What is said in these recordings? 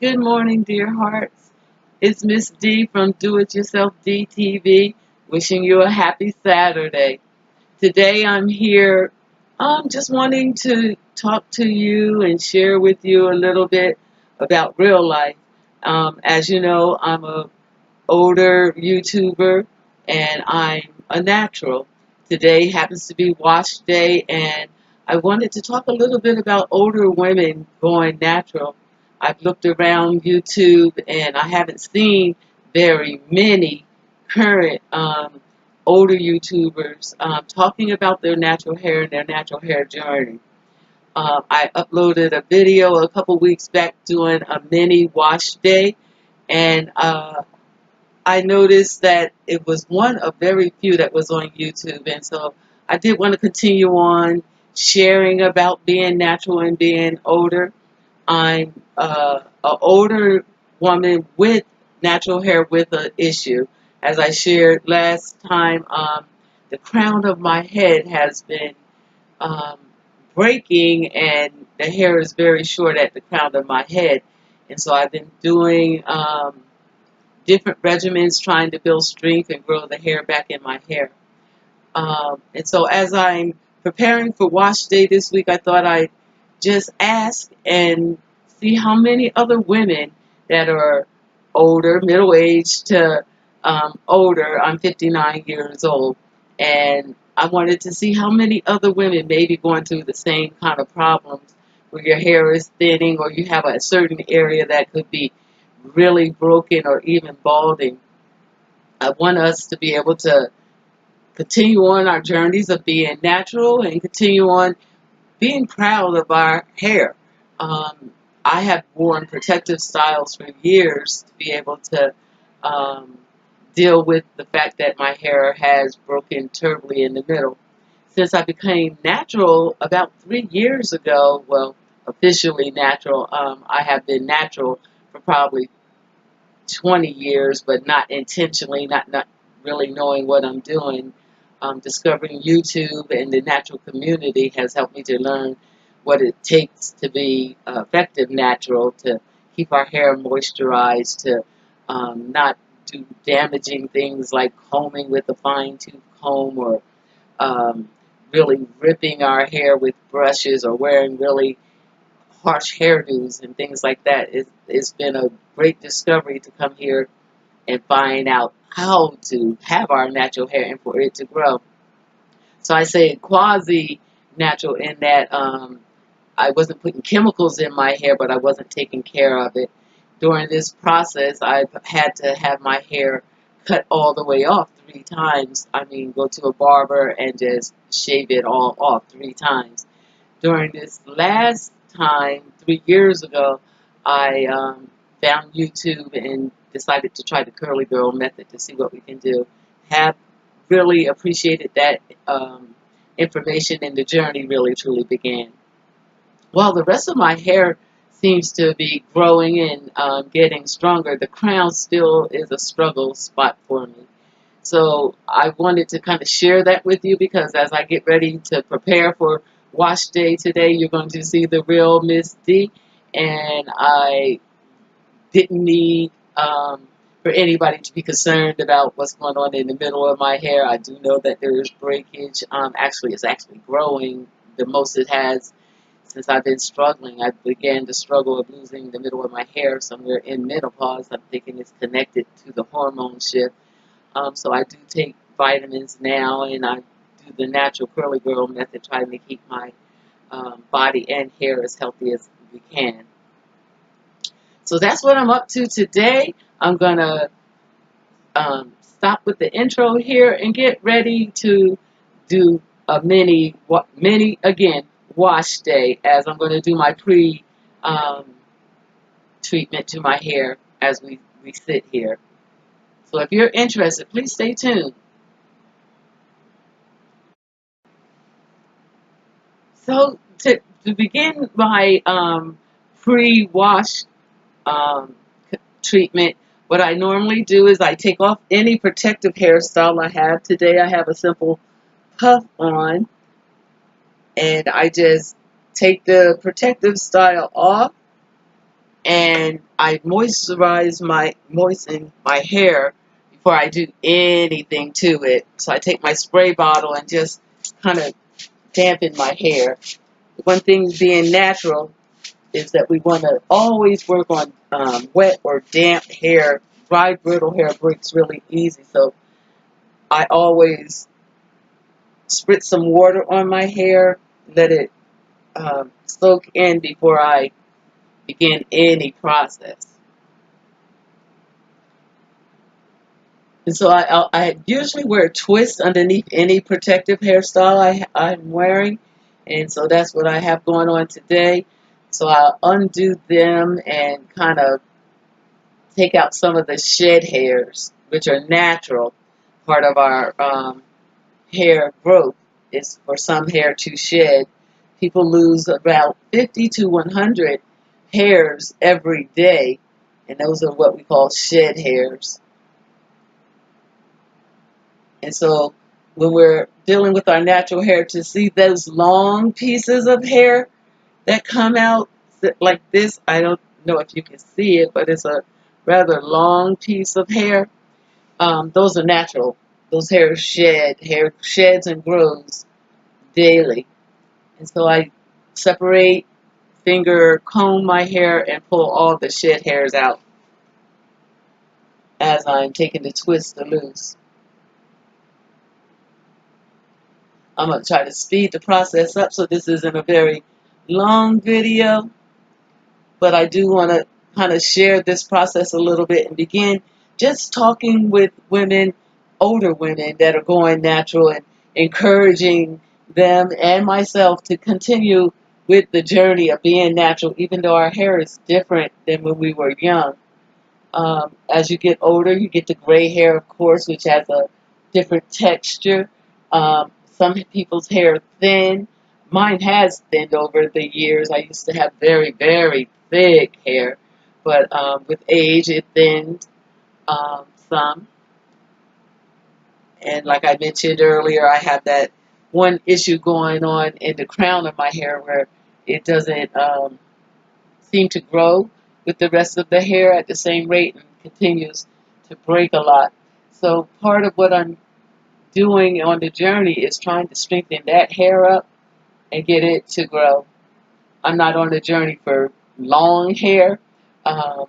Good morning, dear hearts. It's Miss D from Do It Yourself DTV, wishing you a happy Saturday. Today I'm here just wanting to talk to you and share with you a little bit about real life. As you know, I'm a older YouTuber and I'm a natural. Today happens to be wash day and I wanted to talk a little bit about older women going natural. I've looked around YouTube and I haven't seen very many current older YouTubers talking about their natural hair and their natural hair journey. I uploaded a video a couple weeks back doing a mini wash day and I noticed that it was one of very few that was on YouTube, and so I did want to continue on sharing about being natural and being older. I'm an older woman with natural hair with an issue. As I shared last time, the crown of my head has been um, breaking, and the hair is very short at the crown of my head, and so I've been doing different regimens trying to build strength and grow the hair back in my hair. And so as I'm preparing for wash day this week, I thought I'd just ask and see how many other women that are older, middle-aged to older. I'm 59 years old, and I wanted to see how many other women may be going through the same kind of problems where your hair is thinning or you have a certain area that could be really broken or even balding. I want us to be able to continue on our journeys of being natural and continue on being proud of our hair. I have worn protective styles for years to be able to um, deal with the fact that my hair has broken terribly in the middle. Since I became natural about 3 years ago, well, officially natural, I have been natural for probably 20 years, but not intentionally, not really knowing what I'm doing. Discovering YouTube and the natural community has helped me to learn what it takes to be effective natural, to keep our hair moisturized, to not do damaging things like combing with a fine tooth comb or um, really ripping our hair with brushes or wearing really harsh hairdos and things like that. It's been a great discovery to come here and find out how to have our natural hair and for it to grow. So I say quasi natural in that I wasn't putting chemicals in my hair, but I wasn't taking care of it. During this process, I've had to have my hair cut all the way off 3 times. I mean, go to a barber and just shave it all off 3 times. During this last time, 3 years ago, I found YouTube and decided to try the curly girl method to see what we can do. Have really appreciated that information, and the journey really truly began. While the rest of my hair seems to be growing and getting stronger, the crown still is a struggle spot for me. So I wanted to kind of share that with you because as I get ready to prepare for wash day today, you're going to see the real Miss D. And I didn't need for anybody to be concerned about what's going on in the middle of my hair. I do know that there is breakage. Actually, it's actually growing the most it has since I've been struggling. I began to struggle of losing the middle of my hair somewhere in menopause. I'm thinking it's connected to the hormone shift. So I do take vitamins now, and I do the natural curly girl method, trying to keep my body and hair as healthy as we can. So that's what I'm up to today. I'm going to stop with the intro here and get ready to do a mini again, wash day, as I'm going to do my um, treatment to my hair as we sit here. So if you're interested, please stay tuned. So to begin my pre-wash um, treatment, what I normally do is I take off any protective hairstyle I have. Today I have a simple puff on, and I just take the protective style off, and I moisten my hair before I do anything to it. So I take my spray bottle and just kind of dampen my hair. One thing being natural is that we want to always work on wet or damp hair. Dry, brittle hair breaks really easy, so I always spritz some water on my hair, let it soak in before I begin any process. And so I usually wear a twist underneath any protective hairstyle I'm wearing. And so that's what I have going on today. So I'll undo them and kind of take out some of the shed hairs, which are natural. Part of our hair growth is for some hair to shed. People lose about 50 to 100 hairs every day, and those are what we call shed hairs. And so when we're dealing with our natural hair, to see those long pieces of hair that come out like this, I don't know if you can see it, but it's a rather long piece of hair. Those are natural. Those hair sheds and grows daily. And so I separate, comb my hair, and pull all the shed hairs out as I'm taking the twister loose. I'm going to try to speed the process up so this isn't a very long video, but I do want to kind of share this process a little bit and begin just talking with women, older women that are going natural, and encouraging them and myself to continue with the journey of being natural, even though our hair is different than when we were young. As you get older, you get the gray hair, of course, which has a different texture. Some people's hair thin. Mine has thinned over the years. I used to have very, very thick hair, but with age, it thinned some. And like I mentioned earlier, I have that one issue going on in the crown of my hair where it doesn't seem to grow with the rest of the hair at the same rate and continues to break a lot. So part of what I'm doing on the journey is trying to strengthen that hair up and get it to grow. I'm not on the journey for long hair. Um,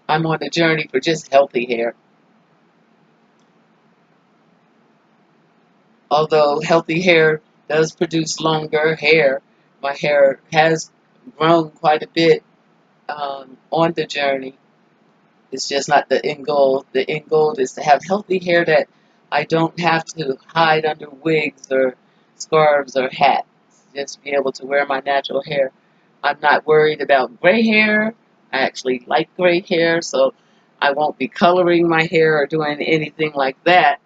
I'm on the journey for just healthy hair. Although healthy hair does produce longer hair, my hair has grown quite a bit on the journey. It's just not the end goal. The end goal is to have healthy hair that I don't have to hide under wigs or scarves or hats. Just be able to wear my natural hair. I'm not worried about gray hair. I actually like gray hair, so I won't be coloring my hair or doing anything like that.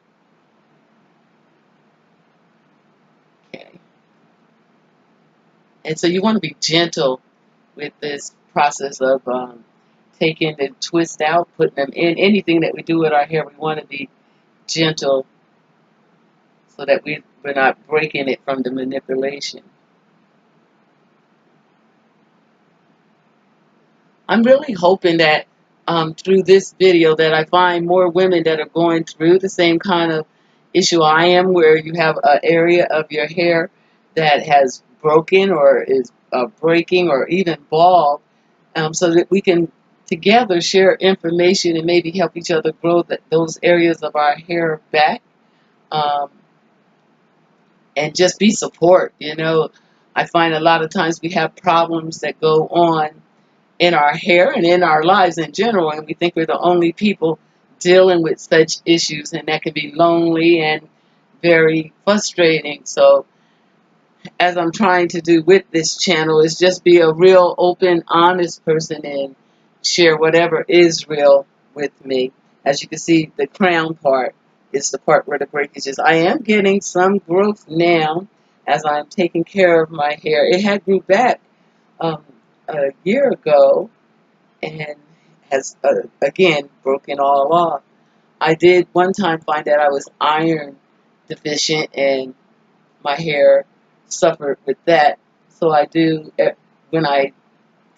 Okay. And so you want to be gentle with this process of taking the twist out, putting them in. Anything that we do with our hair, we want to be gentle so that we're not breaking it from the manipulation. I'm really hoping that through this video that I find more women that are going through the same kind of issue I am, where you have an area of your hair that has broken or is breaking or even bald, so that we can together share information and maybe help each other grow those areas of our hair back. Um, and just be support. I find a lot of times we have problems that go on in our hair and in our lives in general, and we think we're the only people dealing with such issues, and that can be lonely and very frustrating. So as I'm trying to do with this channel is just be a real open, honest person and share whatever is real with me. As you can see, the crown part is the part where the breakage is. I am getting some growth now as I'm taking care of my hair. It had grew back um, a year ago and has, again, broken all off. I did one time find that I was iron deficient and my hair suffered with that. So I do, when I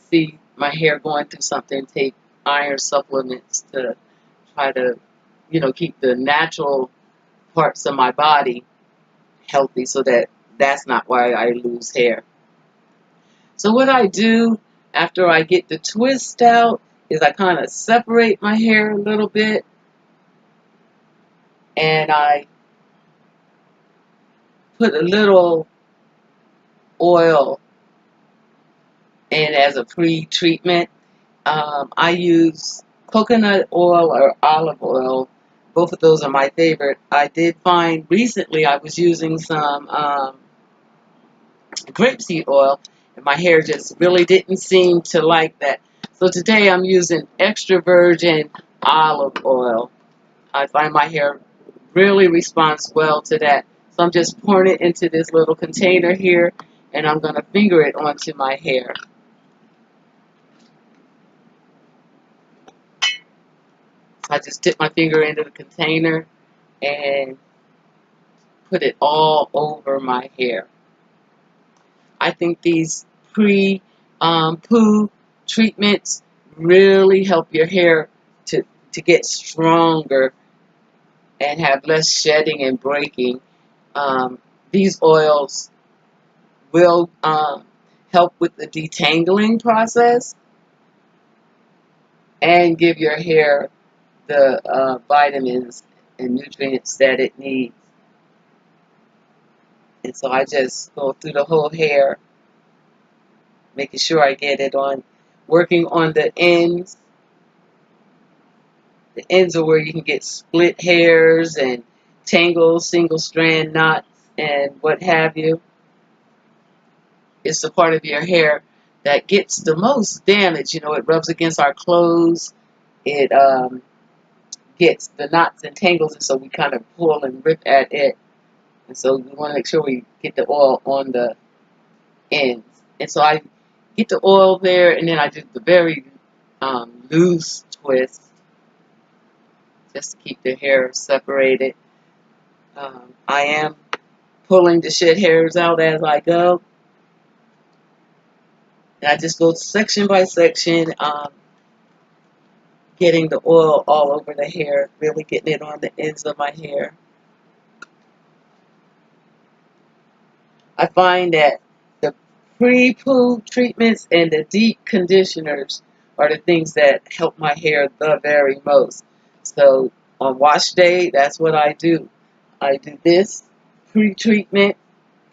see my hair going through something, take iron supplements to try to, keep the natural parts of my body healthy so that that's not why I lose hair. So what I do after I get the twist out is I kind of separate my hair a little bit, and I put a little oil in as a pre-treatment. I use coconut oil or olive oil. Both of those are my favorite. I did find recently I was using some grapeseed oil, and my hair just really didn't seem to like that. So today I'm using extra virgin olive oil. I find my hair really responds well to that. So I'm just pouring it into this little container here, and I'm going to finger it onto my hair. I just dip my finger into the container and put it all over my hair. I think these pre-poo treatments really help your hair to get stronger and have less shedding and breaking. These oils will help with the detangling process and give your hair the vitamins and nutrients that it needs. And so I just go through the whole hair, making sure I get it on, working on the ends. The ends are where you can get split hairs and tangles, single strand knots, and what have you. It's the part of your hair that gets the most damage. It rubs against our clothes. It gets the knots and tangles, and so we kind of pull and rip at it. And so we want to make sure we get the oil on the ends. And so I get the oil there, and then I do the very loose twist just to keep the hair separated. I am pulling the shed hairs out as I go. And I just go section by section, getting the oil all over the hair, really getting it on the ends of my hair. I find that the pre-poo treatments and the deep conditioners are the things that help my hair the very most. So on wash day, that's what I do. I do this pre-treatment,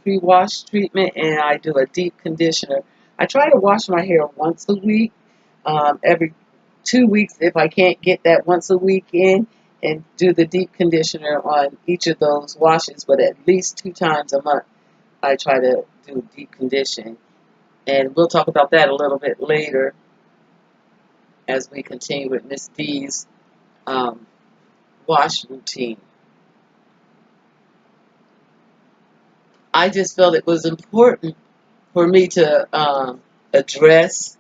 pre-wash treatment, and I do a deep conditioner. I try to wash my hair once a week, every 2 weeks if I can't get that once a week in, and do the deep conditioner on each of those washes, but at least 2 times a month I try to do deep condition. And we'll talk about that a little bit later as we continue with Miss D's wash routine. I just felt it was important for me to address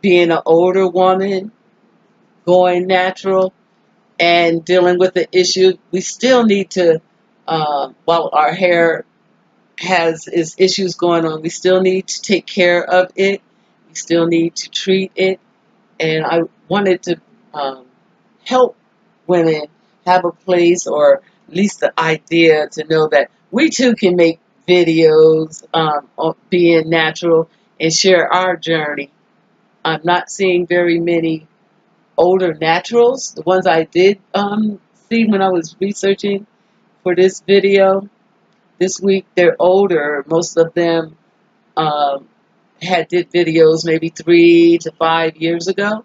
being an older woman, going natural, and dealing with the issue. We still need to, while our hair has its issues going on, we still need to take care of it. We still need to treat it. And I wanted to help women have a place, or at least the idea to know that we too can make videos on being natural and share our journey. I'm not seeing very many older naturals. The ones I did see when I was researching for this video this week, they're older. Most of them did videos maybe 3 to 5 years ago.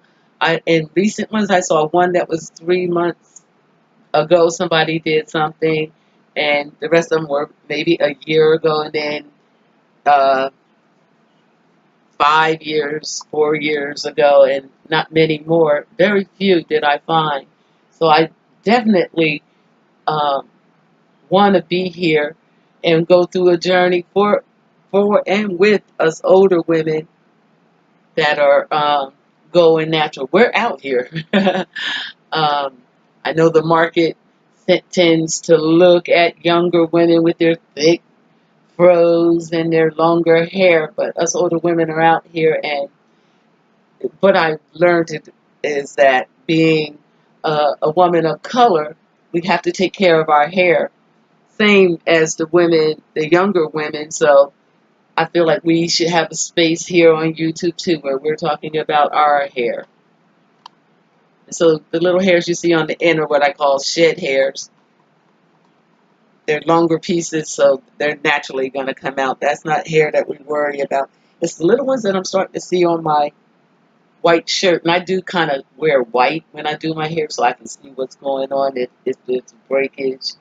In recent ones, I saw one that was 3 months ago. Somebody did something, and the rest of them were maybe a year ago, and then 5 years, 4 years ago, and not many more. Very few did I find. So I definitely want to be here and go through a journey for and with us older women that are going natural. We're out here. I know the market tends to look at younger women with their thick froze and their longer hair, but us older women are out here, and what I learned is that being a woman of color, we have to take care of our hair, same as the women, the younger women. So I feel like we should have a space here on YouTube too, where we're talking about our hair. So the little hairs you see on the end are what I call shed hairs. They're longer pieces, so they're naturally going to come out. That's not hair that we worry about. It's the little ones that I'm starting to see on my white shirt, and I do kind of wear white when I do my hair so I can see what's going on, if it's breakage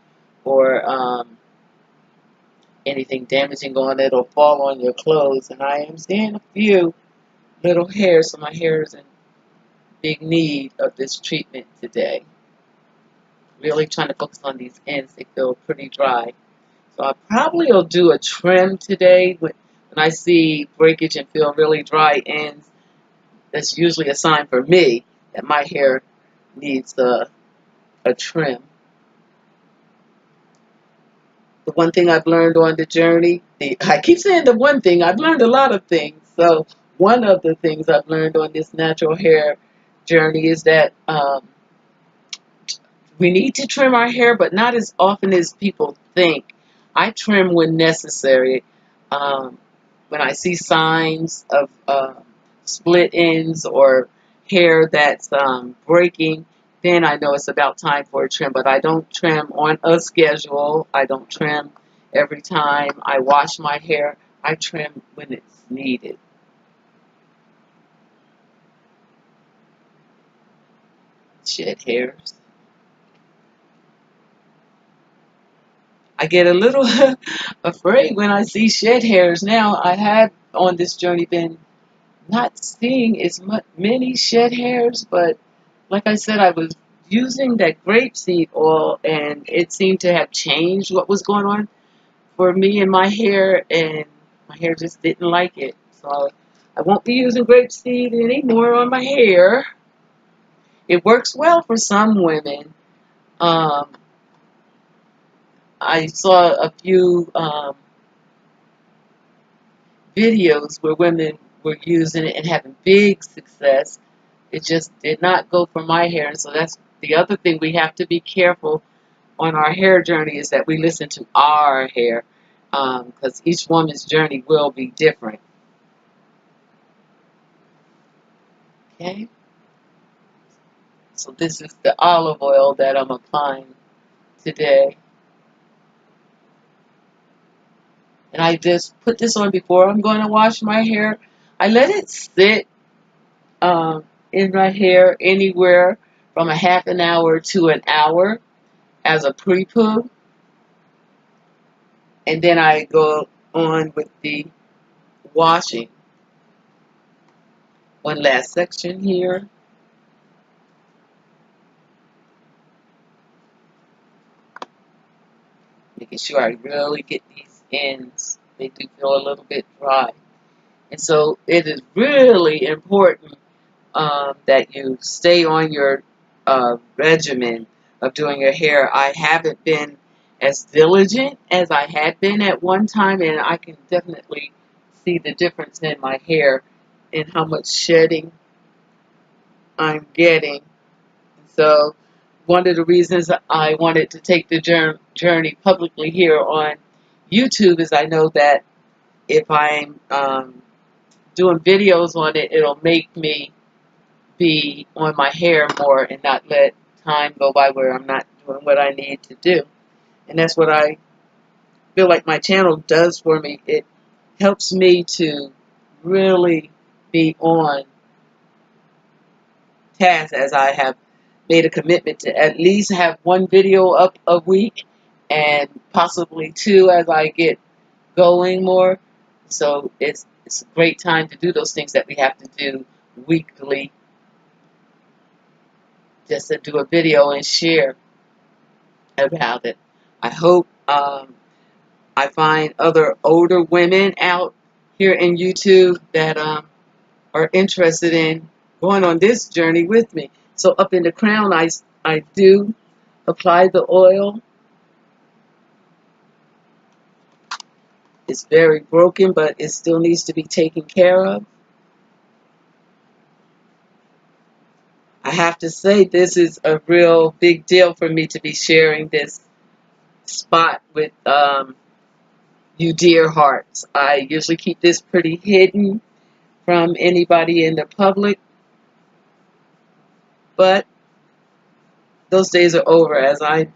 or anything damaging on it or fall on your clothes. And I am seeing a few little hairs, so my hair is in big need of this treatment today. Really trying to focus on these ends. They feel pretty dry. So I probably will do a trim today when I see breakage and feel really dry ends. That's usually a sign for me that my hair needs a trim. The one thing I've learned on the journey, I keep saying the one thing, I've learned a lot of things. So one of the things I've learned on this natural hair journey is that we need to trim our hair, but not as often as people think. I trim when necessary. Um, when I see signs of split ends or hair that's breaking, then I know it's about time for a trim. But I don't trim on a schedule. I don't trim every time I wash my hair. I trim when it's needed. Shed hairs. I get a little afraid when I see shed hairs now. I have on this journey been not seeing as many shed hairs, but like I said, I was using that grapeseed oil and it seemed to have changed what was going on for me and my hair, and my hair just didn't like it. So I won't be using grapeseed anymore on my hair. It works well for some women. Um, I saw a few videos where women were using it and having big success. It just did not go for my hair, and so that's the other thing we have to be careful on our hair journey, is that we listen to our hair, because each woman's journey will be different. Okay, so this is the olive oil that I'm applying today, and I just put this on before I'm going to wash my hair. I let it sit in my hair anywhere from a half an hour to an hour as a pre-poo, and then I go on with the washing. One last section here. Making sure I really get these ends. They do feel a little bit dry. And so it is really important that you stay on your regimen of doing your hair. I haven't been as diligent as I had been at one time, and I can definitely see the difference in my hair and how much shedding I'm getting. So one of the reasons I wanted to take the journey publicly here on YouTube is I know that if I'm doing videos on it, it'll make me be on my hair more and not let time go by where I'm not doing what I need to do. And that's what I feel like my channel does for me. It helps me to really be on task, as I have made a commitment to at least have one video up a week and possibly two as I get going more. So it's a great time to do those things that we have to do weekly, just to do a video and share about it. I hope I find other older women out here in YouTube that are interested in going on this journey with me. So up in the crown, I do apply the oil. It's very broken, but it still needs to be taken care of. have to say this is a real big deal for me to be sharing this spot with you dear hearts. I usually keep this pretty hidden from anybody in the public, but those days are over as I'm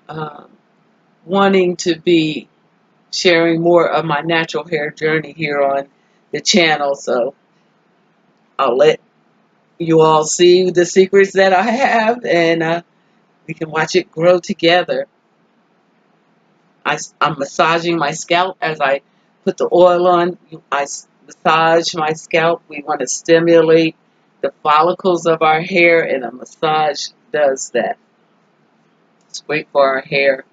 um, wanting to be sharing more of my natural hair journey here on the channel. So I'll let you all see the secrets that I have, and we can watch it grow together. I'm massaging my scalp as I put the oil on. I massage my scalp. We want to stimulate the follicles of our hair, and a massage does that. It's great for our hair.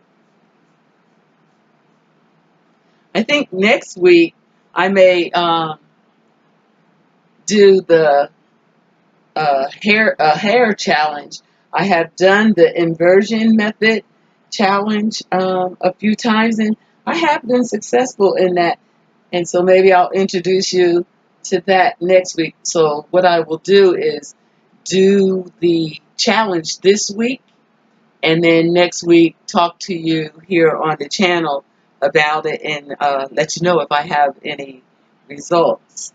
I think next week I may do the hair challenge. I have done the inversion method challenge a few times, and I have been successful in that. And so maybe I'll introduce you to that next week. So what I will do is do the challenge this week, and then next week talk to you here on the channel about it, and let you know if I have any results.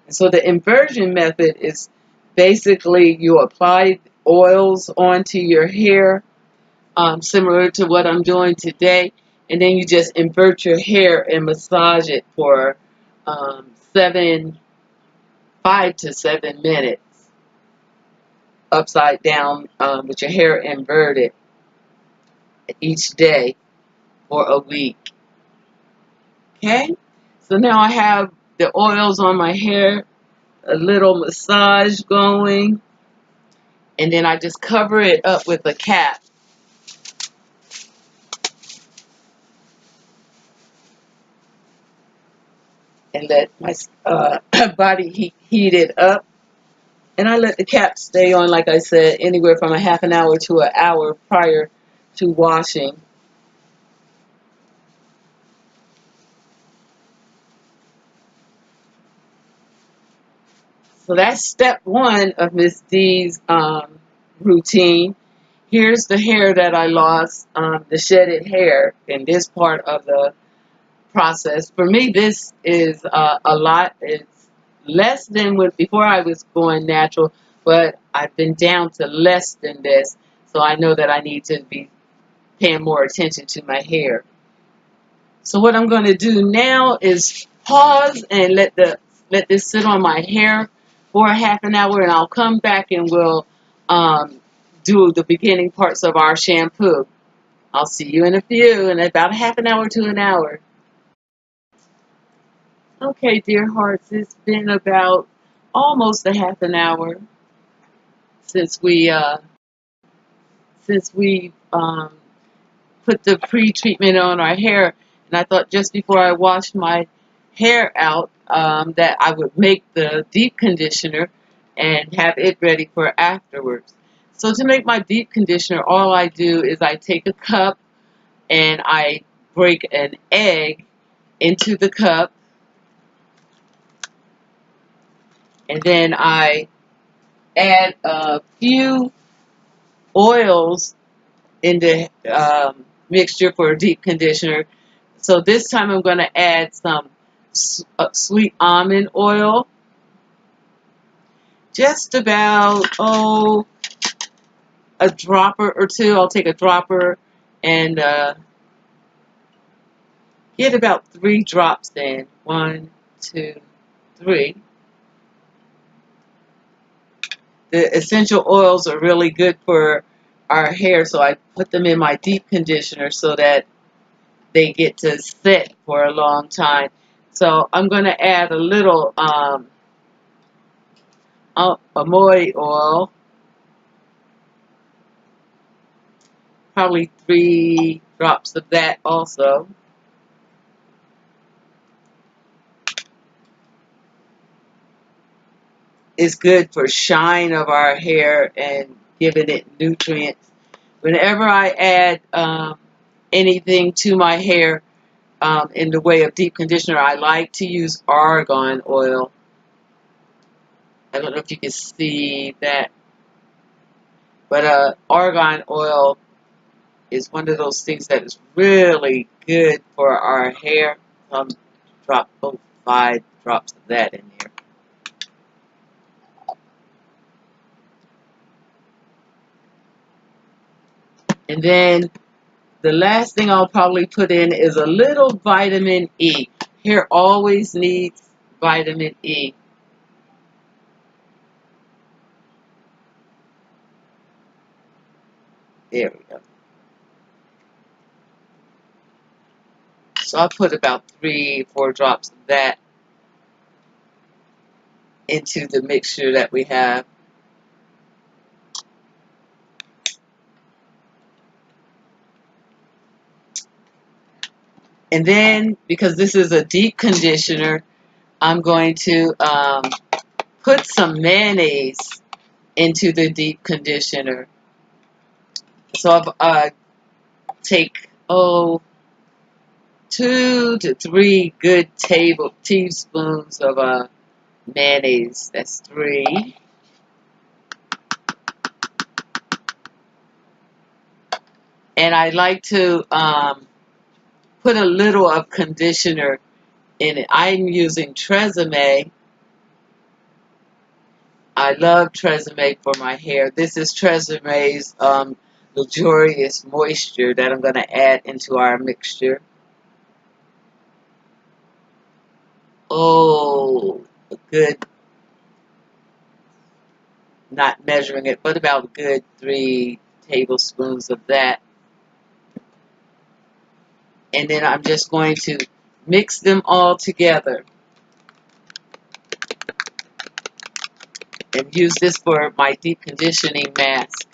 And so the inversion method is basically you apply oils onto your hair, similar to what I'm doing today, and then you just invert your hair and massage it for um, 5 to 7 minutes upside down with your hair inverted each day for a week. Okay, so now I have the oils on my hair, a little massage going, and then I just cover it up with a cap and let my body heat it up. And I let the cap stay on, like I said, anywhere from a half an hour to an hour prior to washing. So that's step one of Miss D's routine. Here's the hair that I lost, the shedded hair in this part of the process. For me, this is a lot. It's less than before I was going natural, but I've been down to less than this. So I know that I need to be paying more attention to my hair. So what I'm going to do now is pause and let this sit on my hair for a half an hour, and I'll come back and we'll do the beginning parts of our shampoo. I'll see you in about a half an hour to an hour. Okay, dear hearts, it's been about almost a half an hour since we put the pre-treatment on our hair, and I thought just before I washed my hair out that I would make the deep conditioner and have it ready for afterwards. So to make my deep conditioner, all I do is I take a cup and I break an egg into the cup, and then I add a few oils in the mixture for a deep conditioner. So this time I'm going to add some sweet almond oil, just about a dropper or two. I'll take a dropper and get about 3 drops in. 1, 2, 3. The essential oils are really good for our hair, so I put them in my deep conditioner so that they get to sit for a long time. So I'm going to add a little amoy oil, probably 3 drops of that also. It's good for shine of our hair and giving it nutrients. Whenever I add anything to my hair in the way of deep conditioner, I like to use argan oil. I don't know if you can see that, but argan oil is one of those things that is really good for our hair. Drop 5 drops of that in here. And then the last thing I'll probably put in is a little vitamin E. Hair always needs vitamin E. There we go. So I'll put about 3-4 drops of that into the mixture that we have. And then, because this is a deep conditioner, I'm going to put some mayonnaise into the deep conditioner. So I've take 2 to 3 good teaspoons of mayonnaise. That's 3. And I like to put a little of conditioner in it. I'm using Tresemme. I love Tresemme for my hair. This is Tresemme's Luxurious Moisture that I'm going to add into our mixture. Oh, a good, not measuring it, but about a good 3 tablespoons of that. And then I'm just going to mix them all together. And use this for my deep conditioning mask.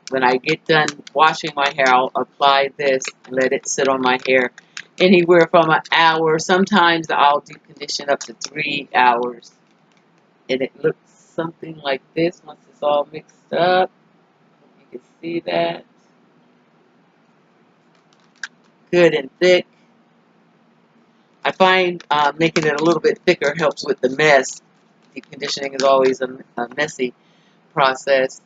When I get done washing my hair, I'll apply this and let it sit on my hair anywhere from an hour. Sometimes I'll deep condition up to 3 hours. And it looks something like this once it's all mixed up. You can see that. Good and thick. I find making it a little bit thicker helps with the mess. Deep conditioning is always a messy process.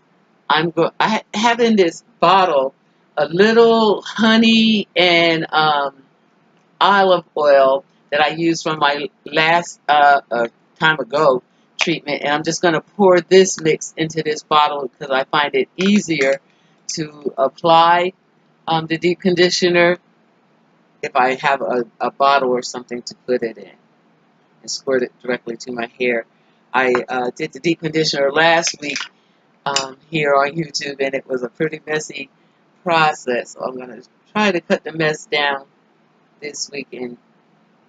I have in this bottle a little honey and olive oil that I used from my last time ago treatment, and I'm just going to pour this mix into this bottle because I find it easier to apply the deep conditioner if I have a bottle or something to put it in and squirt it directly to my hair. I did the deep conditioner last week here on YouTube, and it was a pretty messy process. So I'm going to try to cut the mess down this week and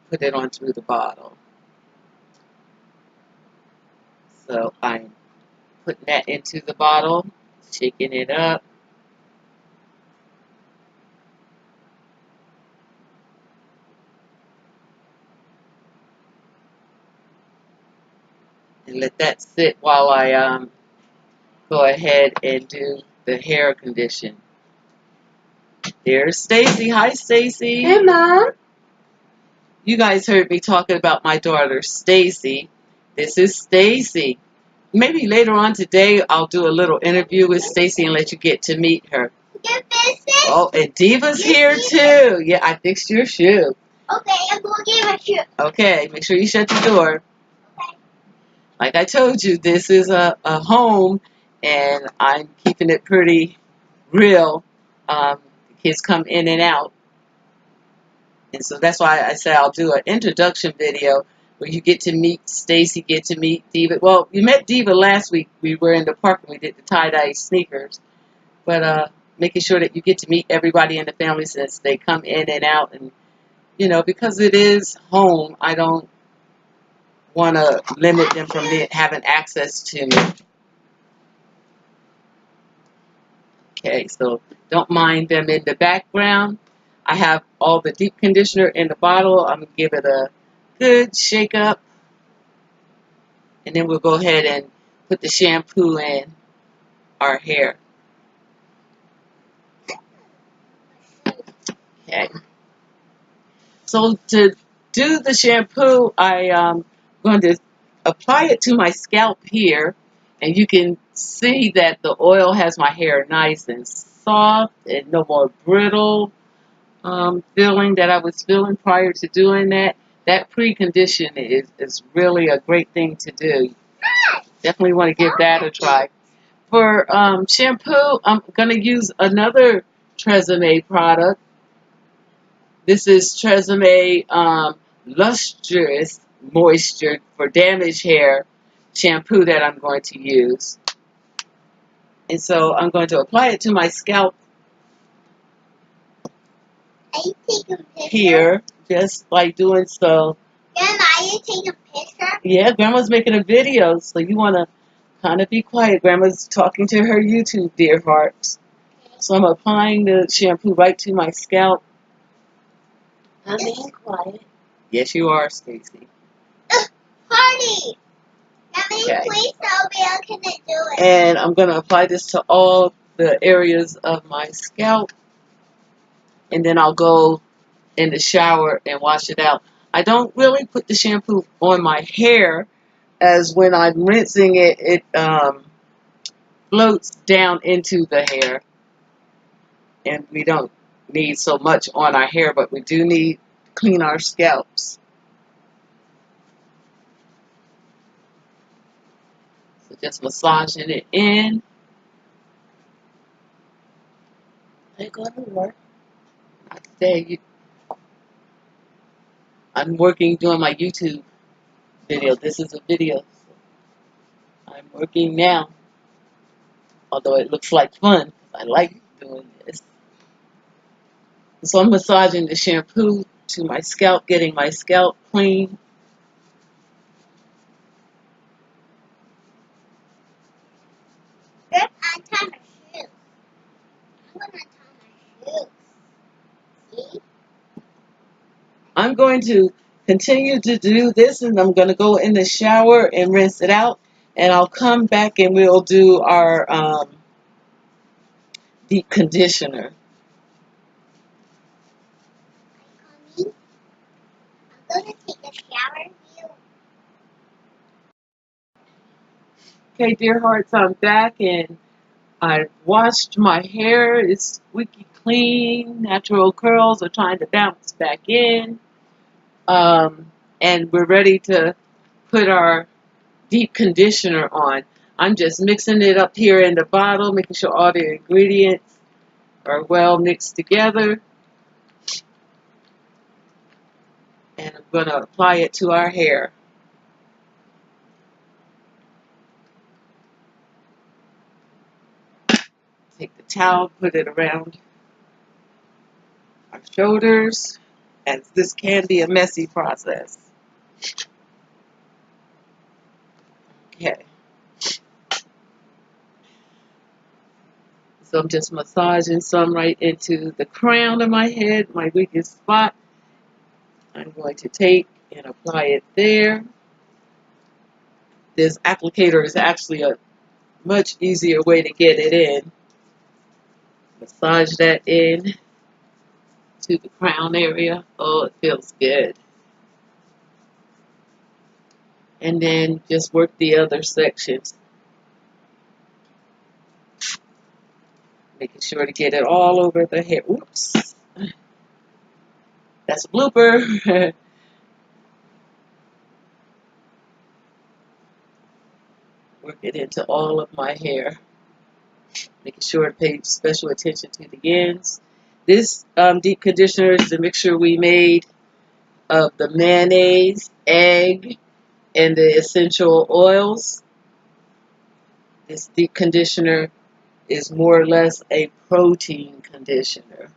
put it on through the bottle. So I'm putting that into the bottle, shaking it up. And let that sit while I go ahead and do the hair condition. There's Stacy. Hi, Stacy. Hey, Mom. You guys heard me talking about my daughter, Stacy. This is Stacy. Maybe later on today I'll do a little interview with Stacy and let you get to meet her. Oh, and Diva's here too. Yeah, I fixed your shoe. Okay, I'm going to get my shoe. Okay, make sure you shut the door. Okay. Like I told you, this is a home, and I'm keeping it pretty real. The kids come in and out. And so that's why I said I'll do an introduction video where you get to meet Stacy, get to meet Diva. Well, you met Diva last week. We were in the park and we did the tie-dye sneakers. But making sure that you get to meet everybody in the family since they come in and out. And, you know, because it is home, I don't want to limit them from having access to me. Okay, so don't mind them in the background. I have all the deep conditioner in the bottle. I'm going to give it a good shake up. And then we'll go ahead and put the shampoo in our hair. Okay. So to do the shampoo, I am going to apply it to my scalp here, and you can see that the oil has my hair nice and soft and no more brittle feeling that I was feeling prior to doing that. That precondition is really a great thing to do. Definitely want to give that a try. For shampoo, I'm going to use another Tresemme product. This is Tresemme Lustrous Moisture for Damaged Hair shampoo that I'm going to use. And so I'm going to apply it to my scalp Are you taking a picture? here, just like doing so. Grandma, are you taking a picture? Yeah, Grandma's making a video, so you want to kind of be quiet. Grandma's talking to her YouTube, dear hearts. So I'm applying the shampoo right to my scalp. I'm being quiet. Yes, you are, Stacy. Party! Mommy, Okay. please tell me how can I do it? And I'm going to apply this to all the areas of my scalp. And then I'll go in the shower and wash it out. I don't really put the shampoo on my hair, as when I'm rinsing it, it floats down into the hair. And we don't need so much on our hair, but we do need to clean our scalps. So just massaging it in. They're going to work. Not today. I'm working doing my YouTube video. This is a video. I'm working now. Although it looks like fun. I like doing this. So I'm massaging the shampoo to my scalp, getting my scalp clean. Grandma, untie my shoes. I'm gonna tie my shoes. See? I'm going to continue to do this, and I'm going to go in the shower and rinse it out. And I'll come back and we'll do our deep conditioner. Mommy, I'm gonna take a shower with you. Okay, dear hearts, I'm back and I washed my hair. It's squeaky clean. Natural curls are trying to bounce back in. And we're ready to put our deep conditioner on. I'm just mixing it up here in the bottle, making sure all the ingredients are well mixed together. And I'm going to apply it to our hair. Take the towel, put it around our shoulders, as this can be a messy process. Okay. So I'm just massaging some right into the crown of my head, my weakest spot. I'm going to take and apply it there. This applicator is actually a much easier way to get it in. Massage that in to the crown area. Oh, it feels good. And then just work the other sections. Making sure to get it all over the hair. Oops. That's a blooper. Work it into all of my hair. Making sure to pay special attention to the ends. This deep conditioner is the mixture we made of the mayonnaise, egg, and the essential oils. This deep conditioner is more or less a protein conditioner.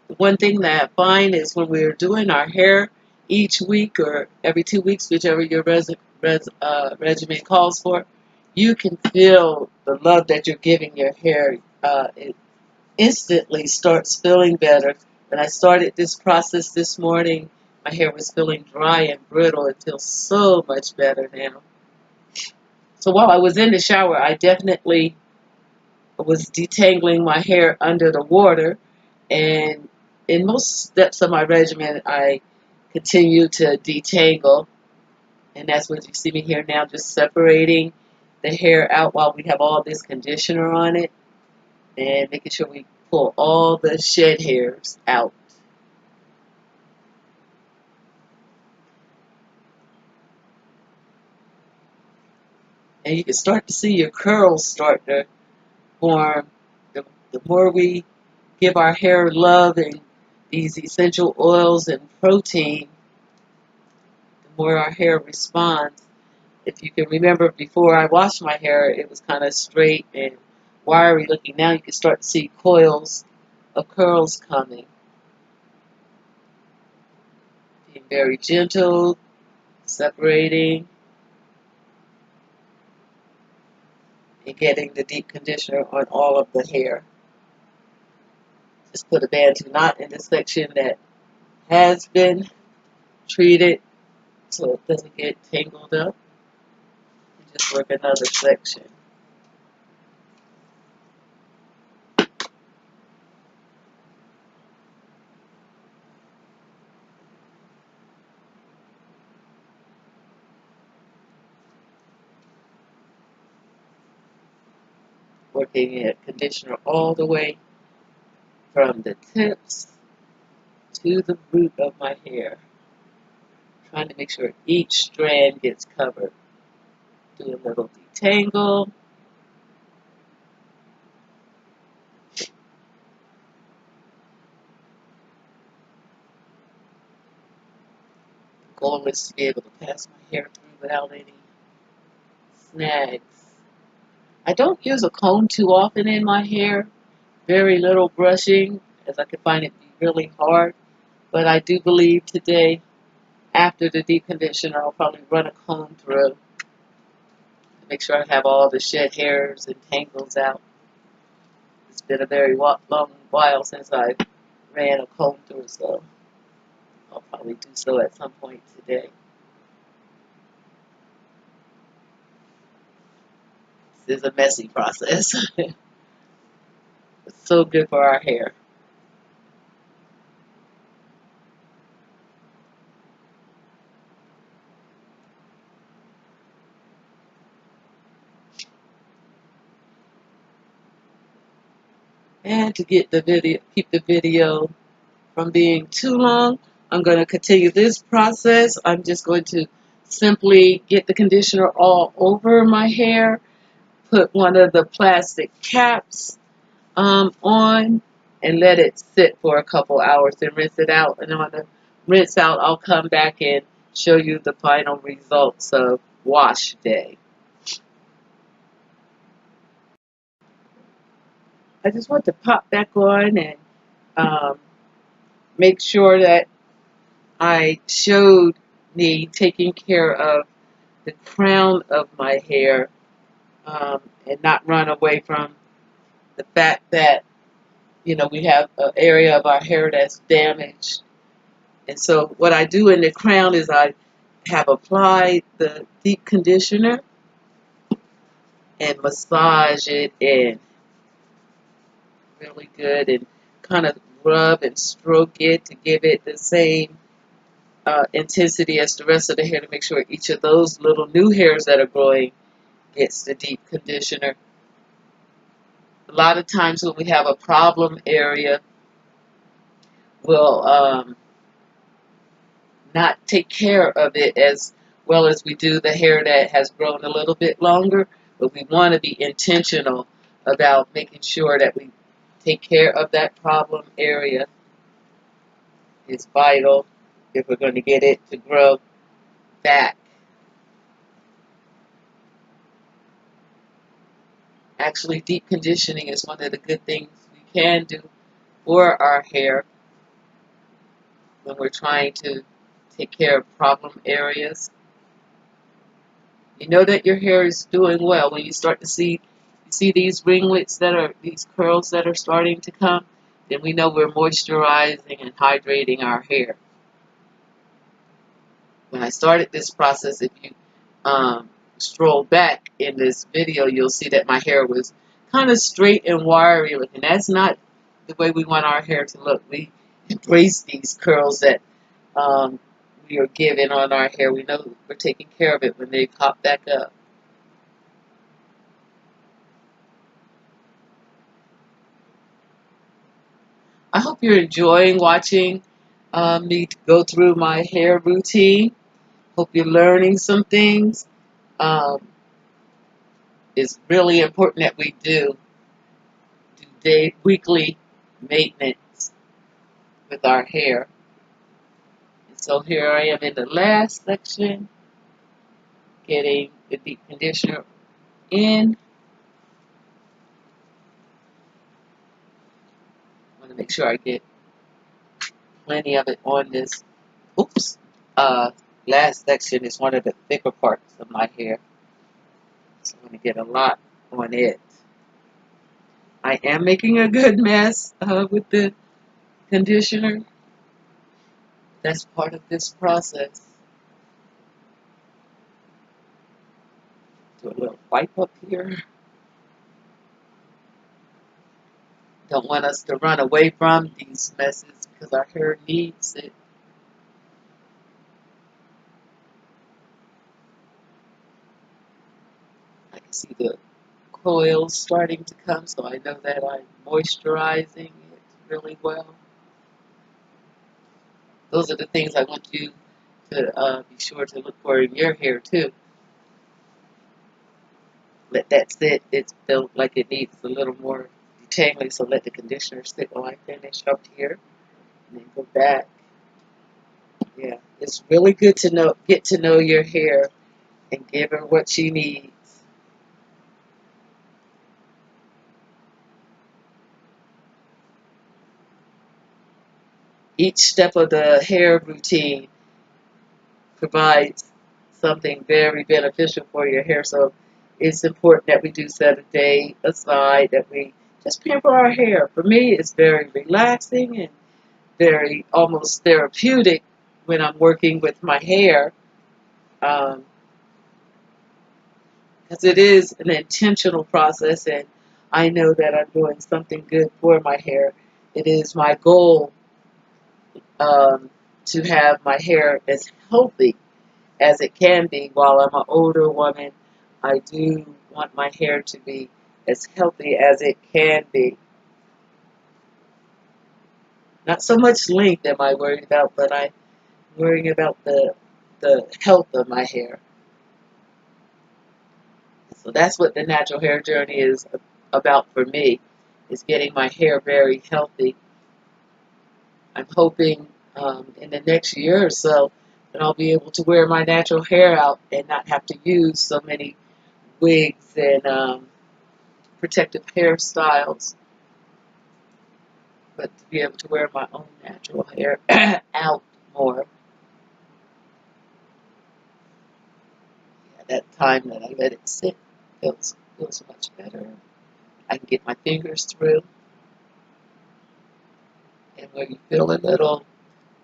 The one thing that I find is when we're doing our hair each week or every 2 weeks, whichever your regimen calls for, you can feel the love that you're giving your hair. It instantly starts feeling better. When I started this process this morning, my hair was feeling dry and brittle. It feels so much better now. So while I was in the shower, I definitely was detangling my hair under the water, and in most steps of my regimen, I continue to detangle, and that's what you see me here now, just separating the hair out while we have all this conditioner on it, and making sure we pull all the shed hairs out. And you can start to see your curls start to form. The more we give our hair love and these essential oils and protein, the more our hair responds. If you can remember, before I washed my hair, it was kind of straight and wiry looking. Now you can start to see coils of curls coming. Being very gentle, separating, and getting the deep conditioner on all of the hair. Just put a Bantu knot in the section that has been treated so it doesn't get tangled up. And just work another section. Working a conditioner all the way from the tips to the root of my hair. Trying to make sure each strand gets covered. Do a little detangle. The goal is to be able to pass my hair through without any snags. I don't use a comb too often in my hair. Very little brushing, as I can find it be really hard. But I do believe today, after the deep conditioner, I'll probably run a comb through to make sure I have all the shed hairs and tangles out. It's been a very long while since I ran a comb through, so I'll probably do so at some point today. This is a messy process. It's so good for our hair. And to get the video, keep the video from being too long, I'm going to continue this process. I'm just going to simply get the conditioner all over my hair, put one of the plastic caps on, and let it sit for a couple hours and rinse it out. And on the rinse out, I'll come back and show you the final results of wash day. I just want to pop back on and make sure that I showed me taking care of the crown of my hair and not run away from the fact that, we have an area of our hair that's damaged. And so what I do in the crown is I have applied the deep conditioner and massage it in really good and kind of rub and stroke it to give it the same intensity as the rest of the hair, to make sure each of those little new hairs that are growing gets the deep conditioner. A lot of times when we have a problem area, we'll not take care of it as well as we do the hair that has grown a little bit longer, but we want to be intentional about making sure that we take care of that problem area. It's vital if we're going to get it to grow back. Actually, deep conditioning is one of the good things we can do for our hair when we're trying to take care of problem areas. You know that your hair is doing well when you start to see these ringlets these curls that are starting to come, then we know we're moisturizing and hydrating our hair. When I started this process, if you stroll back in this video, you'll see that my hair was kind of straight and wiry looking. That's not the way we want our hair to look. We embrace these curls that we are given on our hair. We know we're taking care of it when they pop back up. I hope you're enjoying watching me go through my hair routine. Hope you're learning some things. Um, it's really important that we do weekly maintenance with our hair. And so here I am in the last section, getting the deep conditioner in. I want to make sure I get plenty of it on this. Oops. Uh, Last section is one of the thicker parts of my hair, so I'm going to get a lot on it. I am making a good mess with the conditioner. That's part of this process. Do a little wipe up here. Don't want us to run away from these messes because our hair needs it. I can see the coils starting to come, so I know that I'm moisturizing it really well. Those are the things I want you to be sure to look for in your hair too. Let that sit. It's felt like it needs a little more detangling, so let the conditioner sit while I finish up here, and then go back. Yeah, it's really good to get to know your hair and give her what she needs. Each step of the hair routine provides something very beneficial for your hair, so it's important that we do set a day aside that we just pamper our hair. For me, it's very relaxing and very almost therapeutic when I'm working with my hair, because it is an intentional process, and I know that I'm doing something good for my hair. It is my goal to have my hair as healthy as it can be. While I'm an older woman, I do want my hair to be as healthy as it can be. Not so much length am I worried about, but I'm worrying about the health of my hair. So that's what the natural hair journey is about for me, is getting my hair very healthy. I'm hoping in the next year or so that I'll be able to wear my natural hair out and not have to use so many wigs and protective hairstyles, but to be able to wear my own natural hair out more. Yeah, that time that I let it sit feels much better. I can get my fingers through, and where you feel a little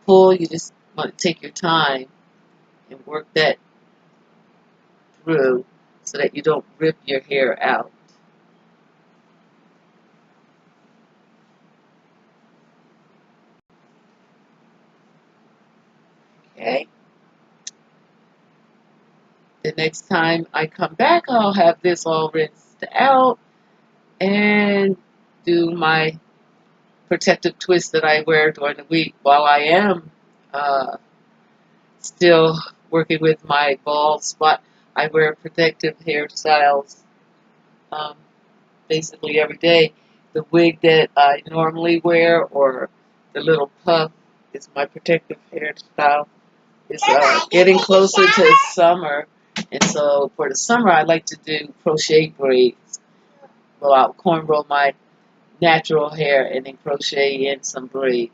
pull, you just want to take your time and work that through so that you don't rip your hair out. Okay? The next time I come back, I'll have this all rinsed out and do my protective twist that I wear during the week while I am uh, still working with my bald spot. I wear protective hairstyles um, basically every day. The wig that I normally wear, or the little puff, is my protective hairstyle. It's getting closer to summer, and so for the summer I like to do crochet braids. Well, I'll cornrow my natural hair and then crochet in some braids.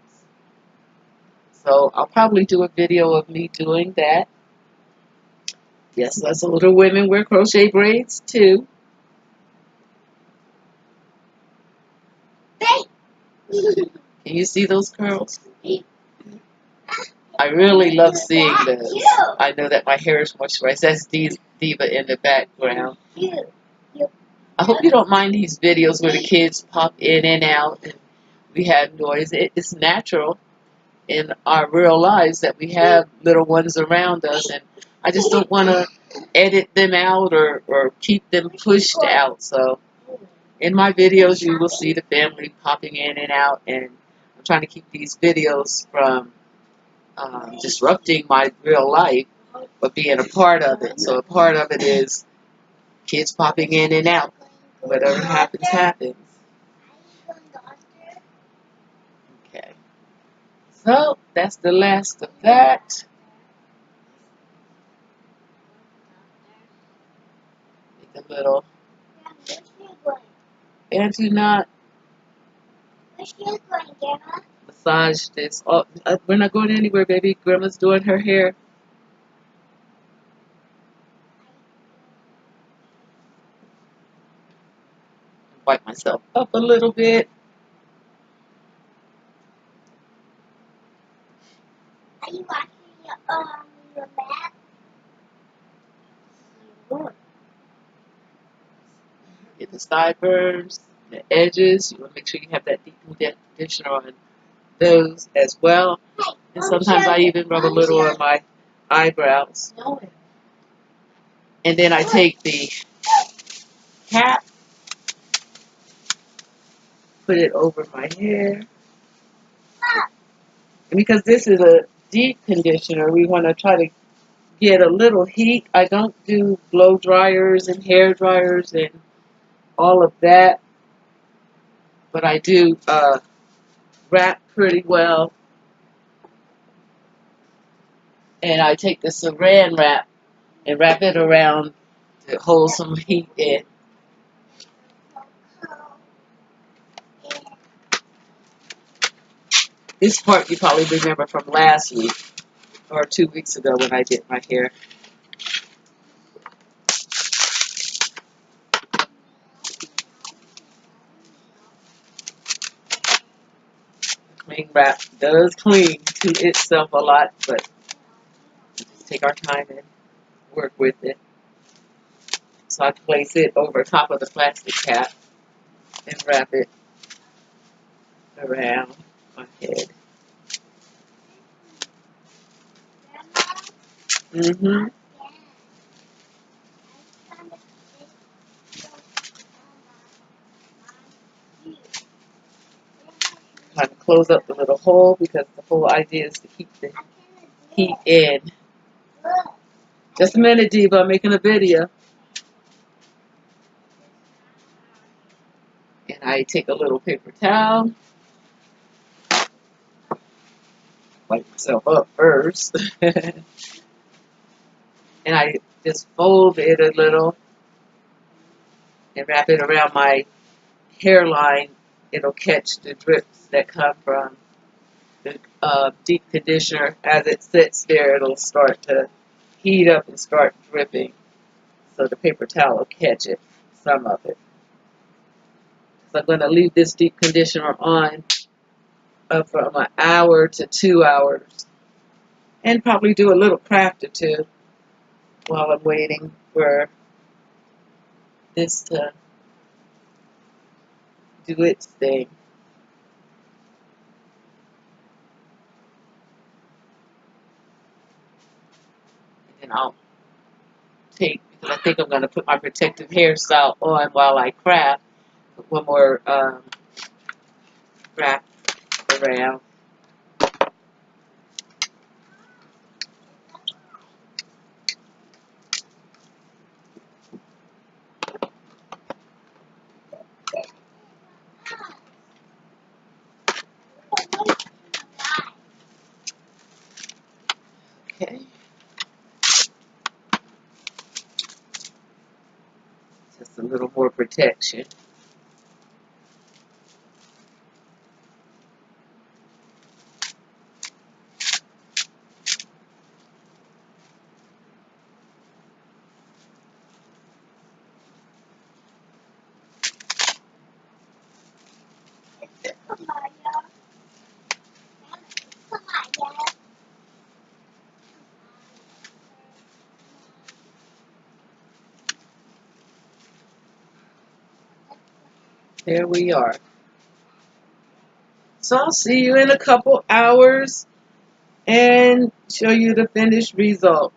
So I'll probably do a video of me doing that. Yes, us older women wear crochet braids too. Can you see those curls? I really love seeing those. I know that my hair is moisturized. That's Diva in the background. I hope you don't mind these videos where the kids pop in and out and we have noise. It's natural. in our real lives that we have little ones around us, and I just don't want to edit them out or keep them pushed out. So in my videos, you will see the family popping in and out, and I'm trying to keep these videos from disrupting my real life, but being a part of it. So a part of it is kids popping in and out. Whatever happens, happens. Okay. So that's the last of that. Make a little anti knot. Massage this. Oh, we're not going anywhere, baby. Grandma's doing her hair. Wipe myself up a little bit. Are you washing your back? Get the sideburns, the edges. You want to make sure you have that deep conditioner on those as well. And sometimes I even rub a little on my eyebrows. And then I take the cap, put it over my hair. And because this is a deep conditioner, we want to try to get a little heat. I don't do blow dryers and hair dryers and all of that, but I do wrap pretty well. And I take the saran wrap and wrap it around to hold some heat in. This part you probably remember from last week or 2 weeks ago when I did my hair. Cling wrap does cling to itself a lot, but just take our time and work with it. So I place it over top of the plastic cap and wrap it around my head. Mm-hmm. Kind of close up the little hole because the whole idea is to keep the heat in. Just a minute, Diva. I'm making a video. And I take a little paper towel. Wipe myself up first. And I just fold it a little and wrap it around my hairline. It'll catch the drips that come from the deep conditioner. As it sits there, it'll start to heat up and start dripping. So the paper towel will catch it, some of it. So I'm going to leave this deep conditioner on from an hour to 2 hours. And probably do a little craft or two while I'm waiting for this to do its thing. And I'll take, because I think I'm going to put my protective hairstyle on while I craft. Put one more wrap around. Okay. Just a little more protection. There we are. So I'll see you in a couple hours. and show you the finished result.